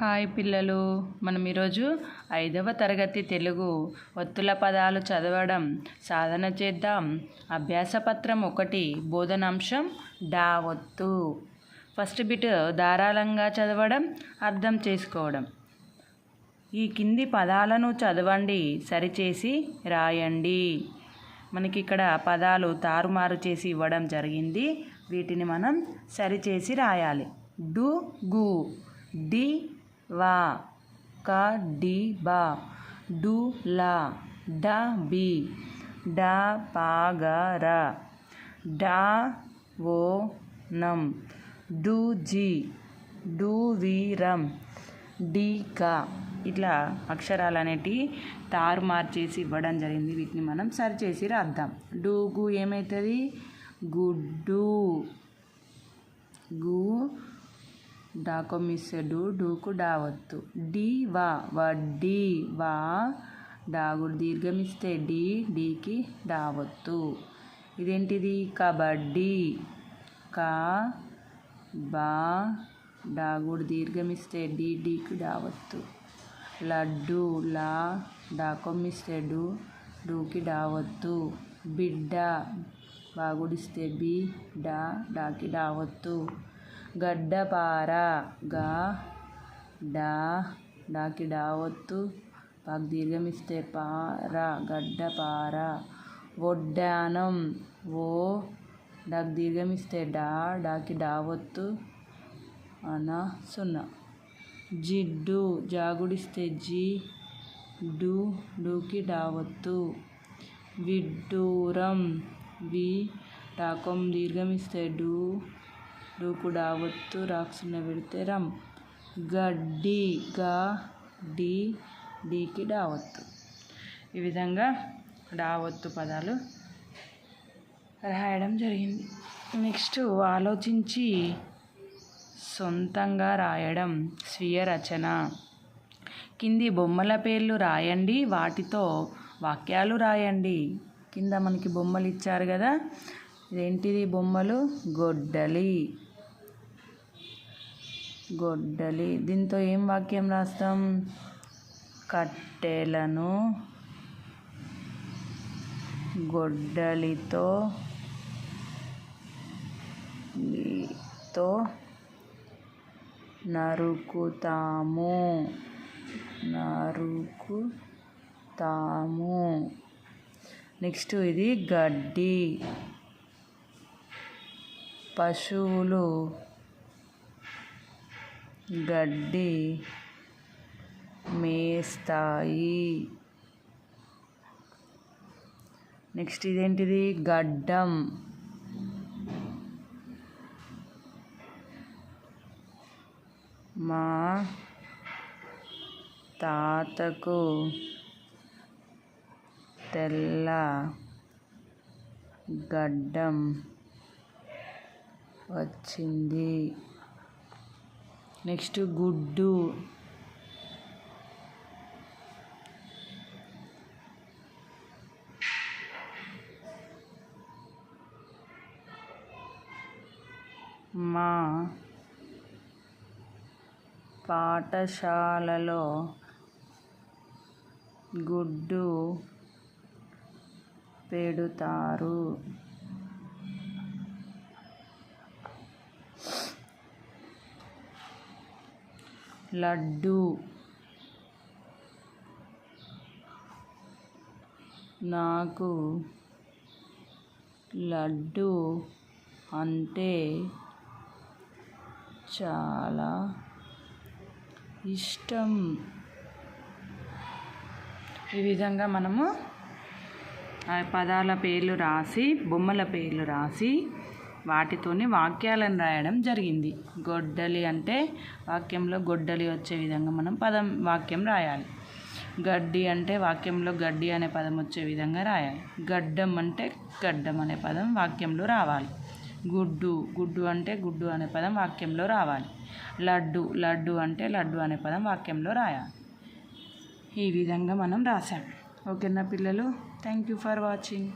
Hi పిల్లలు, మనం ఈరోజు 5వ తరగతి తెలుగు ఒత్తుల పదాలు చదవడం సాధన చేద్దాం. అభ్యాసపత్రం 1 బోధనాంశం డా ఒత్తు. ఫస్ట్ బిట్ ధారాళంగా చదవడం, అర్థం చేసుకోవడం. ఈ కింది పదాలను చదవండి, సరిచేసి రాయండి. మనకి ఇక్కడ పదాలు తారుమారు చేసి ఇవ్వడం జరిగింది. వీటిని మనం సరిచేసి రాయాలి. డు గు, డి వా, క డి బా, డు లా, డ బి, డ పా గ ర, డా ఓ నం, డు జి, డు వి రం, డి క. ఇట్లా అక్షరాలు అనేటివి తారుమారు చేసి ఇవ్వడం జరిగింది. వీటిని మనం సరిచేసి రాద్దాం. డూగు ఏమవుతుంది? గుడ్డు. గు డాకో మిస్సెడు, డూకు డావత్తు. డి వా, వడ్డీ. వా డాగుడు దీర్ఘమిస్తే డి, డీకి డావత్తు. ఇదేంటిది? కబడ్డీ. కా బా డాగుడు దీర్ఘమిస్తే డి, డీకి డావత్తు. లడ్డు. లా డాకొమ్మిస్తే డు, డూకి డావత్తు. బిడ్డ బాగుడిస్తే బి, డా, డాకి డావత్తు. గడ్డపార. గా డా, డాకి డావత్తు. పాకు దీర్ఘమిస్తే పా, రా, గడ్డపార. వడ్డానం. ఓ డాకి దీర్ఘమిస్తే డా, డాకి డావత్తు. అనా సున్నా. జిడ్డు. జాగుడిస్తే జి, డు, డూకి డావత్తు. విడ్డూరం. వి డాకొం దీర్ఘమిస్తే డు, డూకు డావత్తు. రాక్సున్న పెడితే రం. గడ్డి. గా డి, డీకి డావత్తు. ఈ విధంగా డావత్తు పదాలు రాయడం జరిగింది. నెక్స్ట్ ఆలోచించి సొంతంగా రాయడం, స్వీయ రచన. కింది బొమ్మల పేర్లు రాయండి, వాటితో వాక్యాలు రాయండి. కింద మనకి బొమ్మలు ఇచ్చారు కదా, ఇదేంటిది బొమ్మలు? గొడ్డలి. గొడ్డలి. దీంతో ఏం వాక్యం రాస్తాం? కట్టెలను గొడ్డలితో నరుకుతాము. నెక్స్ట్ ఇది గడ్డి. పశువులు గడ్డి మేస్తాయి. నెక్స్ట్ ఇదేంటిది? గడ్డం. మా తాతకు తెల్ల గడ్డం వచ్చింది. నెక్స్ట్ గుడ్డు. మా పాఠశాలలో గుడ్డు పెడుతారు. లడ్డు. నాకు లడ్డు అంటే చాలా ఇష్టం. ఈ విధంగా మనము ఆ పదాల పేర్లు రాసి, బొమ్మల పేర్లు రాసి, వాటితోని వాక్యాలను రాయడం జరిగింది. గొడ్డలి అంటే వాక్యంలో గొడ్డలి వచ్చే విధంగా మనం వాక్యం రాయాలి. గడ్డి అంటే వాక్యంలో గడ్డి అనే పదం వచ్చే విధంగా రాయాలి. గడ్డం అంటే గడ్డం అనే పదం వాక్యంలో రావాలి. గుడ్డు అంటే గుడ్డు అనే పదం వాక్యంలో రావాలి. లడ్డు అంటే లడ్డు అనే పదం వాక్యంలో రాయాలి. ఈ విధంగా మనం రాసాం. ఓకేనా పిల్లలు? Thank you for watching.